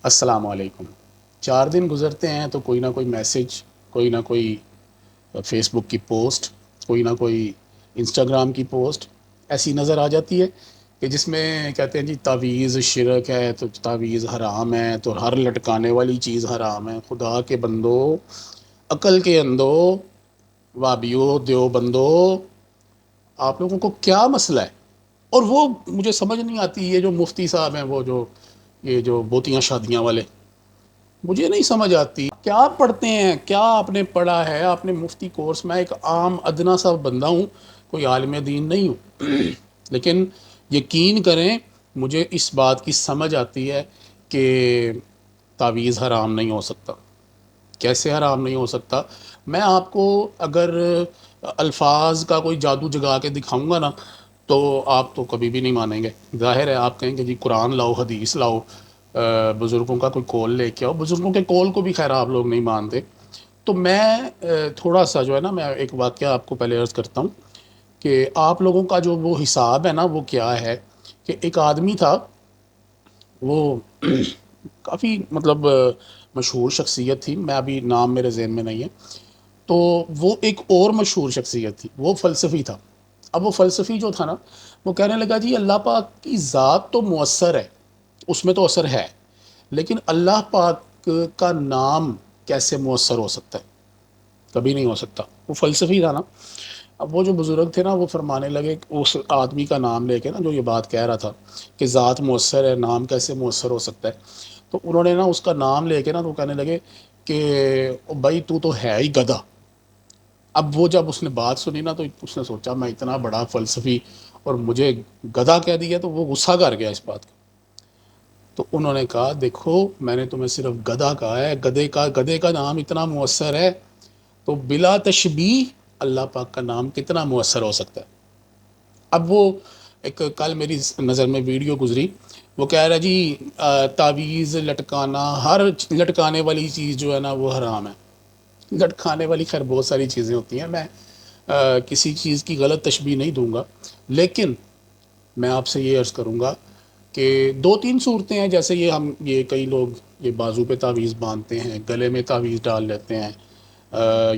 السلام علیکم۔ 4 دن گزرتے ہیں تو کوئی نہ کوئی میسج، کوئی نہ کوئی فیس بک کی پوسٹ، کوئی نہ کوئی انسٹاگرام کی پوسٹ ایسی نظر آ جاتی ہے کہ جس میں کہتے ہیں جی تعویذ شرک ہے، تو تعویذ حرام ہے، تو ہر لٹکانے والی چیز حرام ہے۔ خدا کے بندو، عقل کے اندو، وابیو دیوبندو، آپ لوگوں کو کیا مسئلہ ہے؟ اور وہ مجھے سمجھ نہیں آتی، یہ جو مفتی صاحب ہیں، وہ جو یہ جو بوتیاں شادیاں والے، مجھے نہیں سمجھ آتی کیا پڑھتے ہیں، کیا آپ نے پڑھا ہے؟ آپ نے مفتی کورس، میں ایک عام ادنا سا بندہ ہوں، کوئی عالم دین نہیں ہوں، لیکن یقین کریں مجھے اس بات کی سمجھ آتی ہے کہ تعویذ حرام نہیں ہو سکتا۔ کیسے حرام نہیں ہو سکتا؟ میں آپ کو اگر الفاظ کا کوئی جادو جگا کے دکھاؤں گا نا، تو آپ تو کبھی بھی نہیں مانیں گے۔ ظاہر ہے آپ کہیں گے جی قرآن لاؤ، حدیث لاؤ، بزرگوں کا کوئی کول لے کے آؤ۔ بزرگوں کے کول کو بھی خیر آپ لوگ نہیں مانتے۔ تو میں تھوڑا سا جو ہے نا، میں ایک واقعہ آپ کو پہلے عرض کرتا ہوں کہ آپ لوگوں کا جو وہ حساب ہے نا، وہ کیا ہے کہ ایک آدمی تھا، وہ کافی مطلب مشہور شخصیت تھی، میں ابھی نام میرے ذہن میں نہیں ہے۔ تو وہ ایک اور مشہور شخصیت تھی، وہ فلسفی تھا۔ اب وہ فلسفی جو تھا نا، وہ کہنے لگا جی اللہ پاک کی ذات تو مؤثر ہے، اس میں تو اثر ہے، لیکن اللہ پاک کا نام کیسے مؤثر ہو سکتا ہے؟ کبھی نہیں ہو سکتا۔ وہ فلسفی تھا نا۔ اب وہ جو بزرگ تھے نا، وہ فرمانے لگے کہ اس آدمی کا نام لے کے نا، جو یہ بات کہہ رہا تھا کہ ذات مؤثر ہے، نام کیسے مؤثر ہو سکتا ہے؟ تو انہوں نے نا اس کا نام لے کے نا، تو کہنے لگے کہ بھائی تو ہے ہی گدھا۔ اب وہ جب اس نے بات سنی نا، تو اس نے سوچا میں اتنا بڑا فلسفی اور مجھے گدھا کہہ دیا، تو وہ غصہ کر گیا اس بات کا۔ تو انہوں نے کہا دیکھو میں نے تمہیں صرف گدھا کہا ہے، گدھے کا نام اتنا مؤثر ہے، تو بلا تشبیہ اللہ پاک کا نام کتنا مؤثر ہو سکتا ہے؟ اب وہ ایک کل میری نظر میں ویڈیو گزری، وہ کہہ رہا جی تعویذ لٹکانا، ہر لٹکانے والی چیز جو ہے نا وہ حرام ہے۔ لٹکانے والی خیر بہت ساری چیزیں ہوتی ہیں، میں کسی چیز کی غلط تشبیہ نہیں دوں گا، لیکن میں آپ سے یہ عرض کروں گا کہ 2 3 صورتیں ہیں، جیسے یہ کئی لوگ یہ بازو پہ تعویذ باندھتے ہیں، گلے میں تعویذ ڈال لیتے ہیں،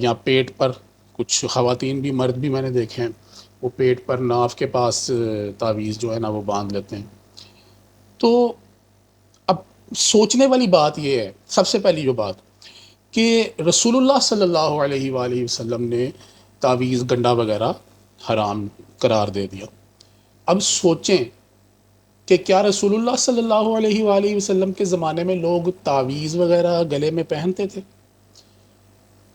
یا پیٹ پر، کچھ خواتین بھی مرد بھی میں نے دیکھے ہیں، وہ پیٹ پر ناف کے پاس تعویذ جو ہے نا وہ باندھ لیتے ہیں۔ تو اب سوچنے والی بات یہ ہے، سب سے پہلی جو بات کہ رسول اللہ صلی اللہ علیہ وآلہ وسلم نے تعویذ گنڈا وغیرہ حرام قرار دے دیا۔ اب سوچیں کہ کیا رسول اللہ صلی اللہ علیہ وآلہ وسلم کے زمانے میں لوگ تعویذ وغیرہ گلے میں پہنتے تھے؟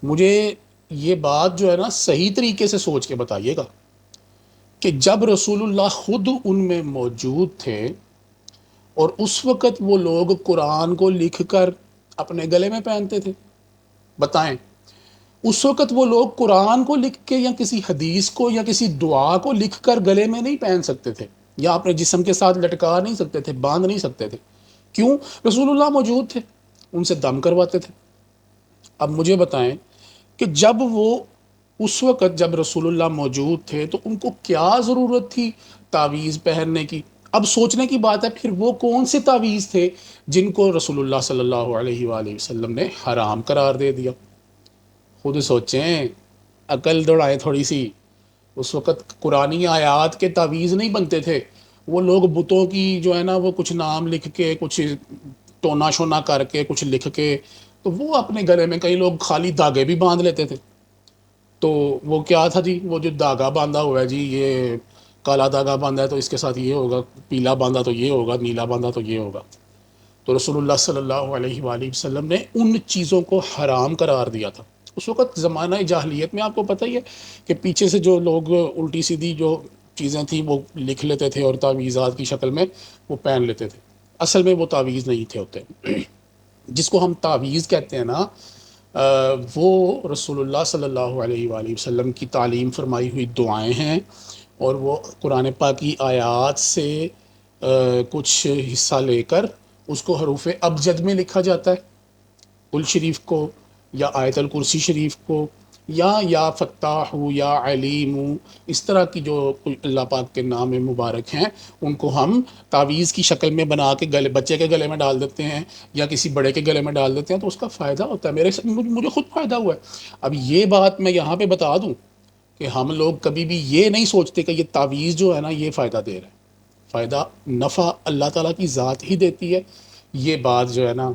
مجھے یہ بات جو ہے نا صحیح طریقے سے سوچ کے بتائیے گا کہ جب رسول اللہ خود ان میں موجود تھے، اور اس وقت وہ لوگ قرآن کو لکھ کر اپنے گلے میں پہنتے تھے، بتائیں اس وقت وہ لوگ قرآن کو لکھ کے یا کسی حدیث کو یا کسی دعا کو لکھ کر گلے میں نہیں پہن سکتے تھے، یا اپنے جسم کے ساتھ لٹکا نہیں سکتے تھے، باندھ نہیں سکتے تھے؟ کیوں؟ رسول اللہ موجود تھے، ان سے دم کرواتے تھے۔ اب مجھے بتائیں کہ جب وہ اس وقت جب رسول اللہ موجود تھے، تو ان کو کیا ضرورت تھی تعویذ پہننے کی؟ اب سوچنے کی بات ہے، پھر وہ کون سے تعویذ تھے جن کو رسول اللہ صلی اللہ علیہ وآلہ وسلم نے حرام قرار دے دیا؟ خود سوچیں، عقل دوڑائیں تھوڑی سی۔ اس وقت قرآنی آیات کے تعویذ نہیں بنتے تھے، وہ لوگ بتوں کی جو ہے نا وہ کچھ نام لکھ کے، کچھ ٹونا شونا کر کے، کچھ لکھ کے، تو وہ اپنے گلے میں کئی لوگ خالی دھاگے بھی باندھ لیتے تھے۔ تو وہ کیا تھا جی، وہ جو دھاگا باندھا ہوا ہے جی، یہ کالا دھاگا باندھا ہے تو اس کے ساتھ یہ ہوگا، پیلا باندھا تو یہ ہوگا، نیلا باندھا تو یہ ہوگا۔ تو رسول اللہ صلی اللہ علیہ وآلہ وسلم نے ان چیزوں کو حرام قرار دیا تھا۔ اس وقت زمانہ جاہلیت میں آپ کو پتہ ہی ہے کہ پیچھے سے جو لوگ الٹی سیدھی جو چیزیں تھیں وہ لکھ لیتے تھے، اور تعویذات کی شکل میں وہ پہن لیتے تھے، اصل میں وہ تعویذ نہیں تھے ہوتے۔ جس کو ہم تعویذ کہتے ہیں نا، وہ رسول اللہ صلی اللہ علیہ وآلہ وسلم کی تعلیم فرمائی ہوئی دعائیں ہیں، اور وہ قرآن پاک کی آیات سے کچھ حصہ لے کر اس کو حروف ابجد میں لکھا جاتا ہے، کل شریف کو یا آیت الکرسی شریف کو یا فتاح یا علیم، اس طرح کی جو اللہ پاک کے نام مبارک ہیں ان کو ہم تعویذ کی شکل میں بنا کے گلے، بچے کے گلے میں ڈال دیتے ہیں یا کسی بڑے کے گلے میں ڈال دیتے ہیں، تو اس کا فائدہ ہوتا ہے، مجھے خود فائدہ ہوا ہے۔ اب یہ بات میں یہاں پہ بتا دوں کہ ہم لوگ کبھی بھی یہ نہیں سوچتے کہ یہ تعویذ جو ہے نا یہ فائدہ دے رہا ہے، فائدہ نفع اللہ تعالیٰ کی ذات ہی دیتی ہے۔ یہ بات جو ہے نا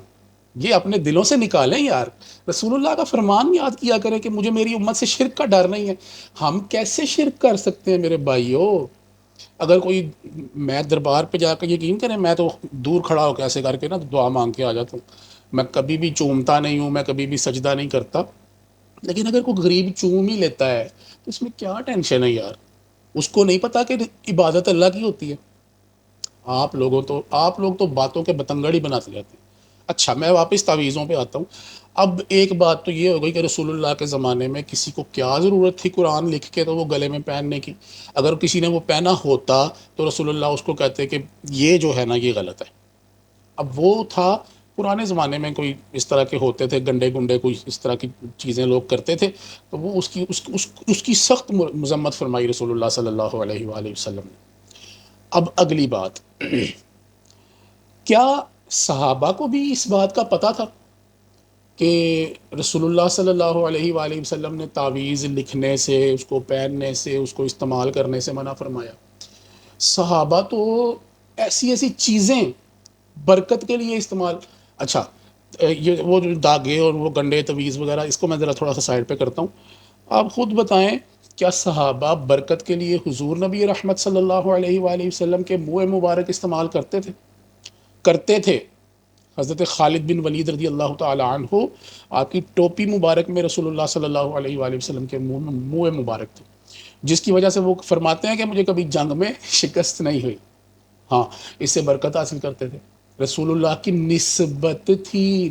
یہ اپنے دلوں سے نکالیں یار، رسول اللہ کا فرمان یاد کیا کریں کہ مجھے میری امت سے شرک کا ڈر نہیں ہے۔ ہم کیسے شرک کر سکتے ہیں میرے بھائیو؟ اگر کوئی، میں دربار پہ جا کے، یقین کریں میں تو دور کھڑا ہو کے ایسے کر کے نا دعا مانگ کے آ جاتا ہوں، میں کبھی بھی چومتا نہیں ہوں، میں کبھی بھی سجدہ نہیں کرتا، لیکن اگر کوئی غریب چوم ہی لیتا ہے تو اس میں کیا ٹینشن ہے یار؟ اس کو نہیں پتا کہ عبادت اللہ کی ہوتی ہے۔ آپ لوگ تو باتوں کے بتنگڑ ہی بناتے جاتے ہیں۔ اچھا میں واپس تعویذوں پہ آتا ہوں۔ اب ایک بات تو یہ ہو گئی کہ رسول اللہ کے زمانے میں کسی کو کیا ضرورت تھی قرآن لکھ کے تو وہ گلے میں پہننے کی؟ اگر کسی نے وہ پہنا ہوتا تو رسول اللہ اس کو کہتے کہ یہ جو ہے نا یہ غلط ہے۔ اب وہ تھا پرانے زمانے میں، کوئی اس طرح کے ہوتے تھے گنڈے گنڈے، کوئی اس طرح کی چیزیں لوگ کرتے تھے، تو وہ اس کی سخت مذمت فرمائی رسول اللہ صلی اللہ علیہ وآلہ وسلم نے۔ اب اگلی بات، کیا صحابہ کو بھی اس بات کا پتہ تھا کہ رسول اللہ صلی اللہ علیہ وآلہ وسلم نے تعویذ لکھنے سے، اس کو پہننے سے، اس کو استعمال کرنے سے منع فرمایا؟ صحابہ تو ایسی ایسی چیزیں برکت کے لیے استعمال، اچھا یہ وہ جو داغے اور وہ گنڈے تویز وغیرہ، اس کو میں ذرا تھوڑا سا سائڈ پہ کرتا ہوں۔ آپ خود بتائیں، کیا صحابہ برکت کے لیے حضور نبی رحمت صلی اللہ علیہ وآلہ وسلم کے منہ مبارک استعمال کرتے تھے؟ حضرت خالد بن ولید رضی اللہ تعالی عنہ، آپ کی ٹوپی مبارک میں رسول اللہ صلی اللہ علیہ وآلہ وسلم کے منہ مبارک تھے، جس کی وجہ سے وہ فرماتے ہیں کہ مجھے کبھی جنگ میں شکست نہیں ہوئی۔ ہاں، اس سے برکت حاصل کرتے تھے۔ رسول اللہ کی نسبت تھی،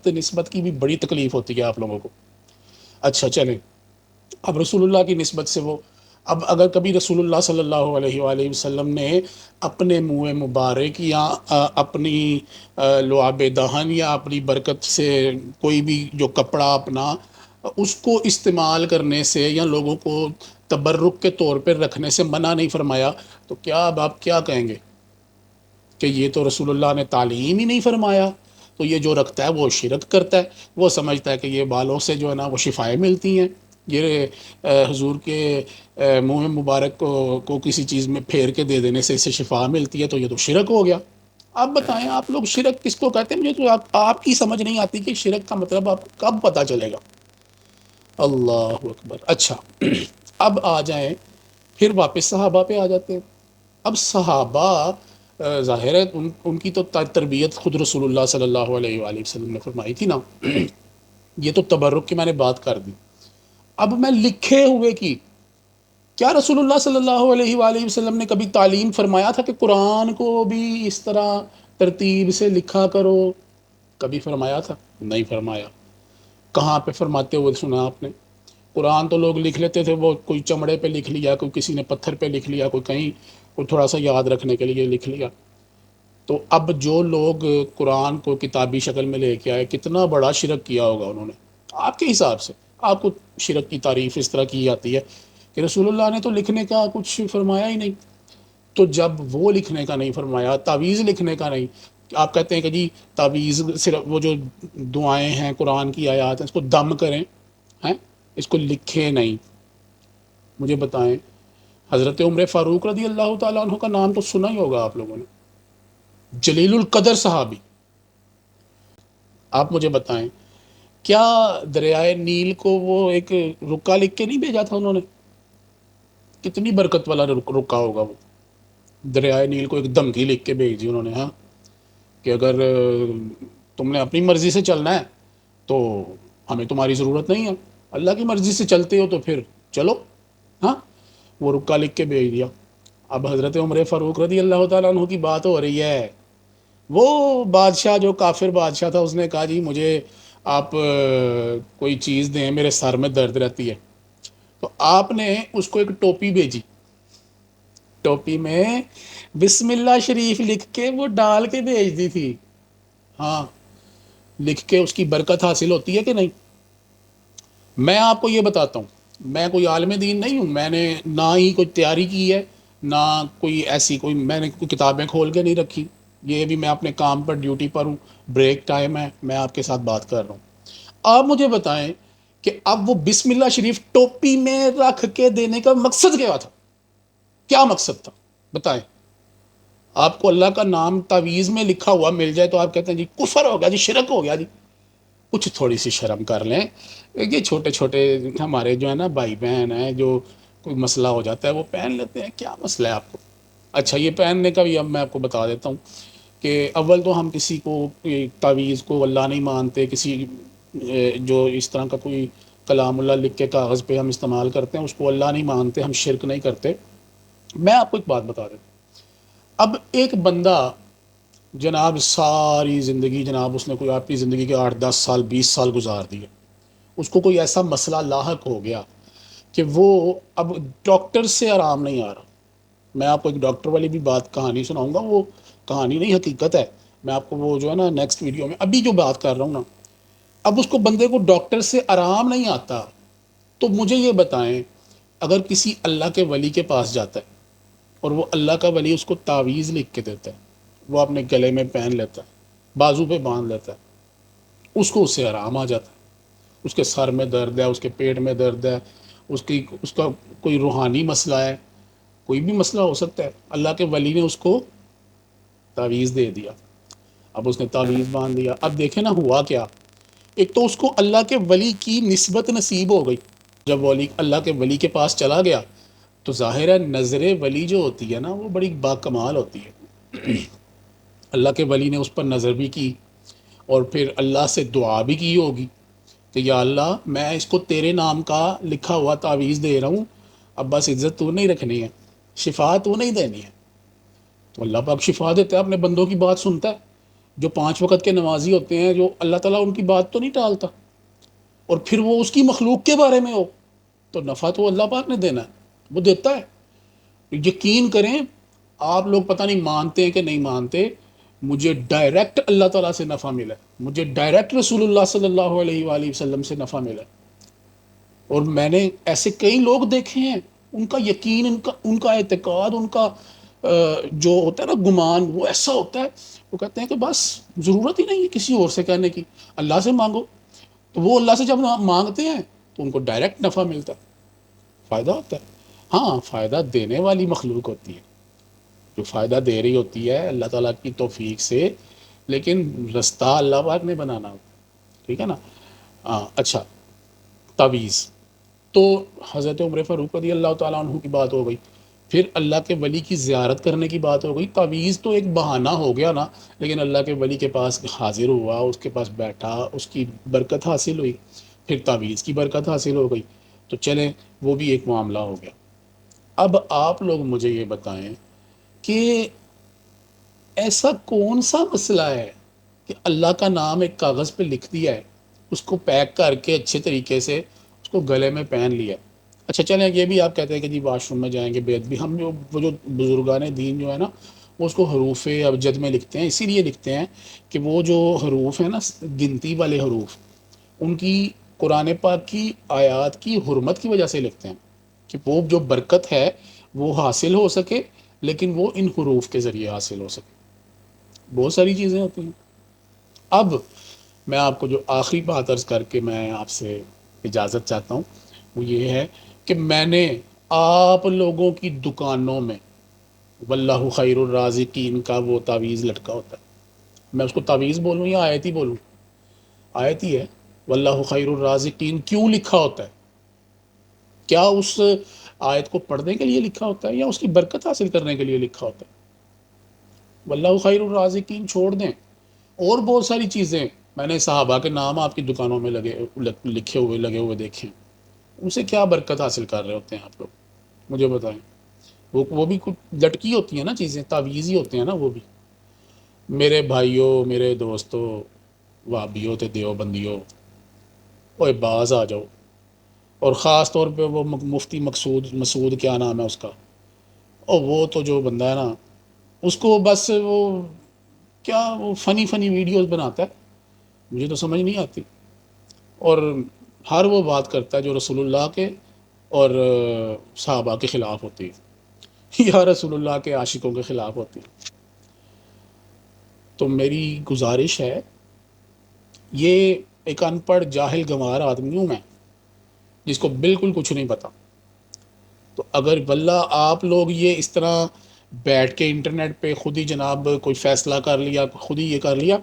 نسبت کی بھی بڑی تکلیف ہوتی ہے آپ لوگوں کو۔ اچھا چلیں، اب رسول اللہ کی نسبت سے وہ، اب اگر کبھی رسول اللہ صلی اللہ علیہ وآلہ وسلم نے اپنے منہ مبارک یا اپنی لعاب دہن یا اپنی برکت سے کوئی بھی جو کپڑا اپنا، اس کو استعمال کرنے سے یا لوگوں کو تبرک کے طور پر رکھنے سے منع نہیں فرمایا، تو کیا اب آپ کیا کہیں گے کہ یہ تو رسول اللہ نے تعلیم ہی نہیں فرمایا، تو یہ جو رکھتا ہے وہ شرک کرتا ہے، وہ سمجھتا ہے کہ یہ بالوں سے جو ہے نا وہ شفائیں ملتی ہیں، یہ حضور کے منہ مبارک کو کسی چیز میں پھیر کے دے دینے سے اسے شفا ملتی ہے، تو یہ تو شرک ہو گیا۔ آپ بتائیں، آپ لوگ شرک کس کو کہتے ہیں؟ مجھے تو آپ کی سمجھ نہیں آتی کہ شرک کا مطلب آپ کو کب پتہ چلے گا۔ اللہ اکبر۔ اچھا اب آ جائیں، پھر واپس صحابہ پہ آ جاتے ہیں۔ اب صحابہ ظاہر ہے ان کی تو تربیت خود رسول اللہ صلی اللہ علیہ وآلہ وسلم نے فرمائی تھی نا۔ یہ تو تبرک کی میں نے بات کر دی، اب میں لکھے ہوئے کی، کیا رسول اللہ صلی اللہ علیہ وآلہ وسلم نے کبھی تعلیم فرمایا تھا کہ قرآن کو بھی اس طرح ترتیب سے لکھا کرو؟ کبھی فرمایا تھا؟ نہیں فرمایا۔ کہاں پہ فرماتے ہوئے سنا آپ نے؟ قرآن تو لوگ لکھ لیتے تھے، وہ کوئی چمڑے پہ لکھ لیا، کوئی کسی نے پتھر پہ لکھ لیا، کوئی کہیں، کوئی تھوڑا سا یاد رکھنے کے لیے لکھ لیا۔ تو اب جو لوگ قرآن کو کتابی شکل میں لے کے آئے، کتنا بڑا شرک کیا ہوگا انہوں نے آپ کے حساب سے؟ آپ کو شرک کی تعریف اس طرح کی جاتی ہے کہ رسول اللہ نے تو لکھنے کا کچھ فرمایا ہی نہیں، تو جب وہ لکھنے کا نہیں فرمایا، تعویذ لکھنے کا نہیں، آپ کہتے ہیں کہ جی تعویذ صرف وہ جو دعائیں ہیں قرآن کی آیات ہیں اس کو دم کریں، ہیں اس کو لکھیں نہیں۔ مجھے بتائیں، حضرت عمر فاروق رضی اللہ تعالیٰ عنہ کا نام تو سنا ہی ہوگا آپ لوگوں نے، جلیل القدر صحابی۔ آپ مجھے بتائیں، کیا دریائے نیل کو وہ ایک رکا لکھ کے نہیں بھیجا تھا انہوں نے؟ کتنی برکت والا رکا ہوگا وہ، دریائے نیل کو ایک دھمکی لکھ کے بھیج دی انہوں نے، ہاں کہ اگر تم نے اپنی مرضی سے چلنا ہے تو ہمیں تمہاری ضرورت نہیں ہے، اللہ کی مرضی سے چلتے ہو تو پھر چلو، ہاں وہ رکا لکھ کے بھیج دیا۔ اب حضرت عمر فاروق رضی اللہ تعالیٰ عنہ کی بات ہو رہی ہے، وہ بادشاہ جو کافر بادشاہ تھا، اس نے کہا جی مجھے آپ کوئی چیز دیں، میرے سر میں درد رہتی ہے، تو آپ نے اس کو ایک ٹوپی بھیجی، ٹوپی میں بسم اللہ شریف لکھ کے وہ ڈال کے بھیج دی تھی۔ ہاں، لکھ کے اس کی برکت حاصل ہوتی ہے کہ نہیں؟ میں آپ کو یہ بتاتا ہوں، میں کوئی عالم دین نہیں ہوں، میں نے نہ ہی کوئی تیاری کی ہے، نہ کوئی ایسی کوئی میں نے کوئی کتابیں کھول کے نہیں رکھی، یہ بھی میں اپنے کام پر ڈیوٹی پر ہوں، بریک ٹائم ہے، میں آپ کے ساتھ بات کر رہا ہوں۔ آپ مجھے بتائیں کہ اب وہ بسم اللہ شریف ٹوپی میں رکھ کے دینے کا مقصد کیا تھا؟ کیا مقصد تھا بتائیں؟ آپ کو اللہ کا نام تعویذ میں لکھا ہوا مل جائے تو آپ کہتے ہیں جی کفر ہو گیا، جی شرک ہو گیا جی۔ کچھ تھوڑی سی شرم کر لیں۔ یہ چھوٹے چھوٹے ہمارے جو ہے نا بھائی بہن ہیں، جو کوئی مسئلہ ہو جاتا ہے وہ پہن لیتے ہیں، کیا مسئلہ ہے آپ کو؟ اچھا یہ پہننے کا بھی اب میں آپ کو بتا دیتا ہوں کہ اول تو ہم کسی کو تعویذ کو اللہ نہیں مانتے، کسی جو اس طرح کا کوئی کلام اللہ لکھ کے کاغذ پہ ہم استعمال کرتے ہیں اس کو اللہ نہیں مانتے، ہم شرک نہیں کرتے۔ میں آپ کو ایک بات بتا دیتا ہوں۔ اب ایک بندہ جناب ساری زندگی، جناب اس نے کوئی آپ کی زندگی کے 8 10 سال 20 سال گزار دیے، اس کو کوئی ایسا مسئلہ لاحق ہو گیا کہ وہ اب ڈاکٹر سے آرام نہیں آ رہا۔ میں آپ کو ایک ڈاکٹر والی بھی بات کہانی سناؤں گا، وہ کہانی نہیں حقیقت ہے، میں آپ کو وہ جو ہے نا نیکسٹ ویڈیو میں ابھی جو بات کر رہا ہوں نا۔ اب اس کو بندے کو ڈاکٹر سے آرام نہیں آتا، تو مجھے یہ بتائیں اگر کسی اللہ کے ولی کے پاس جاتا ہے اور وہ اللہ کا ولی اس کو تعویذ لکھ کے دیتا ہے، وہ اپنے گلے میں پہن لیتا ہے، بازو پہ باندھ لیتا ہے، اس کو اس سے آرام آ جاتا ہے۔ اس کے سر میں درد ہے، اس کے پیٹ میں درد ہے، اس کا کوئی روحانی مسئلہ ہے، کوئی بھی مسئلہ ہو سکتا ہے، اللہ کے ولی نے اس کو تعویذ دے دیا، اب اس نے تعویذ باندھ دیا۔ اب دیکھیں نا ہوا کیا، ایک تو اس کو اللہ کے ولی کی نسبت نصیب ہو گئی۔ جب ولی اللہ کے ولی کے پاس چلا گیا تو ظاہر ہے نظر ولی جو ہوتی ہے نا وہ بڑی باکمال ہوتی ہے۔ اللہ کے ولی نے اس پر نظر بھی کی اور پھر اللہ سے دعا بھی کی ہوگی کہ یا اللہ میں اس کو تیرے نام کا لکھا ہوا تعویذ دے رہا ہوں، اب بس عزت تو نہیں رکھنی ہے، شفا تو نہیں دینی ہے۔ تو اللہ پاک شفا دیتا ہے، اپنے بندوں کی بات سنتا ہے۔ جو 5 وقت کے نمازی ہوتے ہیں، جو اللہ تعالیٰ ان کی بات تو نہیں ٹالتا، اور پھر وہ اس کی مخلوق کے بارے میں ہو تو نفع تو اللہ پاک نے دینا ہے، وہ دیتا ہے۔ یقین کریں، آپ لوگ پتہ نہیں مانتے ہیں کہ نہیں مانتے، مجھے ڈائریکٹ اللہ تعالیٰ سے نفع ملا ہے، مجھے ڈائریکٹ رسول اللہ صلی اللہ علیہ وآلہ وسلم سے نفع ملا ہے۔ اور میں نے ایسے کئی لوگ دیکھے ہیں، ان کا یقین، ان کا اعتقاد، ان کا جو ہوتا ہے نا گمان، وہ ایسا ہوتا ہے، وہ کہتے ہیں کہ بس ضرورت ہی نہیں ہے کسی اور سے کہنے کی، اللہ سے مانگو۔ تو وہ اللہ سے جب مانگتے ہیں تو ان کو ڈائریکٹ نفع ملتا ہے، فائدہ ہوتا ہے۔ ہاں فائدہ دینے والی مخلوق ہوتی ہے، جو فائدہ دے رہی ہوتی ہے اللہ تعالیٰ کی توفیق سے، لیکن رستہ اللہ پاک نے بنانا ہوتا ہے، ٹھیک ہے نا۔ اچھا تعویذ تو حضرت عمر فاروق رضی اللہ تعالیٰ عنہ کی بات ہو گئی، پھر اللہ کے ولی کی زیارت کرنے کی بات ہو گئی۔ تعویذ تو ایک بہانہ ہو گیا نا، لیکن اللہ کے ولی کے پاس حاضر ہوا، اس کے پاس بیٹھا، اس کی برکت حاصل ہوئی، پھر تعویذ کی برکت حاصل ہو گئی، تو چلیں وہ بھی ایک معاملہ ہو گیا۔ اب آپ لوگ مجھے یہ بتائیں کہ ایسا کون سا مسئلہ ہے کہ اللہ کا نام ایک کاغذ پہ لکھ دیا ہے، اس کو پیک کر کے اچھے طریقے سے اس کو گلے میں پہن لیا۔ اچھا چلیں یہ بھی آپ کہتے ہیں کہ جی واش روم میں جائیں گے بے ادبی، ہم جو وہ جو بزرگان دین جو ہے نا وہ اس کو حروف ابجد میں لکھتے ہیں، اسی لیے لکھتے ہیں کہ وہ جو حروف ہیں نا گنتی والے حروف، ان کی قرآن پاک کی آیات کی حرمت کی وجہ سے لکھتے ہیں کہ وہ جو برکت ہے وہ حاصل ہو سکے، لیکن وہ ان حروف کے ذریعے حاصل ہو سکے۔ بہت ساری چیزیں ہوتی ہیں۔ اب میں آپ کو جو آخری بات عرض کر کے میں آپ سے اجازت چاہتا ہوں وہ یہ ہے کہ میں نے آپ لوگوں کی دکانوں میں واللہ خیر الرازقین کا وہ تعویذ لٹکا ہوتا ہے، میں اس کو تعویذ بولوں یا آیت ہی بولوں؟ آیت ہی ہے، واللہ خیر الرازقین کیوں لکھا ہوتا ہے؟ کیا اس آیت کو پڑھنے کے لیے لکھا ہوتا ہے یا اس کی برکت حاصل کرنے کے لیے لکھا ہوتا ہے؟ واللہ خیر الرازقین چھوڑ دیں، اور بہت ساری چیزیں میں نے صحابہ کے نام آپ کی دکانوں میں لکھے ہوئے لگے ہوئے دیکھے ہیں، ان سے کیا برکت حاصل کر رہے ہوتے ہیں آپ لوگ مجھے بتائیں؟ وہ بھی کچھ لٹکی ہوتی ہیں نا چیزیں، تعویذ ہی ہوتے ہیں نا وہ بھی۔ میرے بھائیوں، میرے دوستوں، وابیوں تے دیوبندیوں، اوے باز آ جاؤ، اور خاص طور پہ وہ مفتی مسعود کیا نام ہے اس کا، اور وہ تو جو بندہ ہے نا اس کو بس وہ کیا وہ فنی ویڈیوز بناتا ہے، مجھے تو سمجھ نہیں آتی۔ اور ہر وہ بات کرتا ہے جو رسول اللہ کے اور صحابہ کے خلاف ہوتی ہے یا رسول اللہ کے عاشقوں کے خلاف ہوتی ہے. تو میری گزارش ہے، یہ ایک ان پڑھ جاہل گنوار آدمی ہوں میں جس کو بالکل کچھ نہیں پتا. تو اگر واللہ آپ لوگ یہ اس طرح بیٹھ کے انٹرنیٹ پہ خود ہی جناب کوئی فیصلہ کر لیا، خود ہی یہ کر لیا،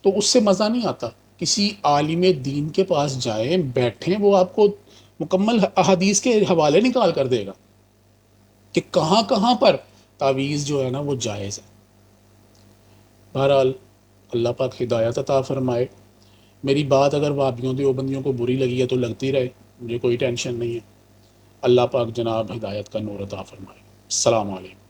تو اس سے مزہ نہیں آتا. کسی عالم دین کے پاس جائیں، بیٹھیں، وہ آپ کو مکمل احادیث کے حوالے نکال کر دے گا کہ کہاں کہاں پر تعویذ جو ہے نا وہ جائز ہے. بہرحال اللہ پاک ہدایت عطا فرمائے. میری بات اگر وہابیوں دیوبندیوں کو بری لگی ہے تو لگتی رہے، مجھے کوئی ٹینشن نہیں ہے. اللہ پاک جناب ہدایت کا نور عطا فرمائے. السلام علیکم.